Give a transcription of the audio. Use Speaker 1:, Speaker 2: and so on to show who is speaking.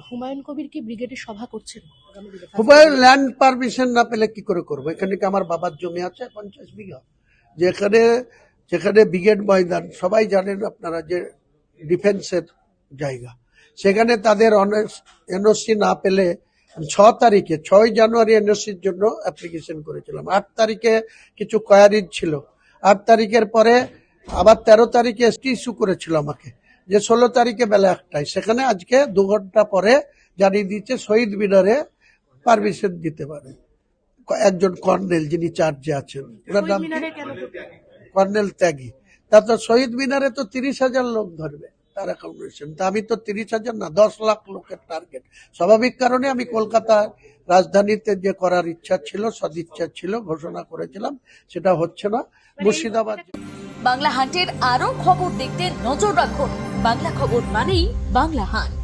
Speaker 1: হুমায়ুন কবির কি ব্রিগেডের সভা করছেন?
Speaker 2: হুমায়ুন ল্যান্ড পারমিশন না পেলে কি করে করবো? এখানে কি আমার বাবার জমি আছে 50 বিঘা, যেখানে যেখানে ব্রিগেড ময়দান সবাই জানেন আপনারা যে ডিফেন্সের জায়গা, সেখানে তাদের এনওসি না পেলে 6 জানুয়ারি এনওসির জন্য অ্যাপ্লিকেশন করেছিলাম। 8 তারিখে কিছু কোয়ারিজ ছিল, 8 তারিখের পরে আবার 13 তারিখে এসটি ইস্যু করেছিল আমাকে, যে 16 তারিখে বেলা 1টায়, সেখানে আজকে 2 ঘন্টা পরে জানিয়ে দিচ্ছে শহীদ মিনারে পারমিশন দিতে পারে একজন কর্নেল যিনি চার্জে আছেন, ওনার নাম কর্নেল ত্যাগী। তারপর শহীদ মিনারে তো 30,000 লোক ধরবে তার অ্যাকোমোডেশন, তা আমি তো 30,000 না 10 লাখ লোকের টার্গেট। স্বাভাবিক কারণে আমি কলকাতা রাজধানীতে যে করার ইচ্ছা ছিল, সদিচ্ছা ছিল, ঘোষণা করেছিলাম, সেটা হচ্ছে না। মুর্শিদাবাদ
Speaker 3: বাংলা হান্টের আরো খবর দেখতে নজর রাখুন। বাংলা খবর মানেই বাংলা হান্ট।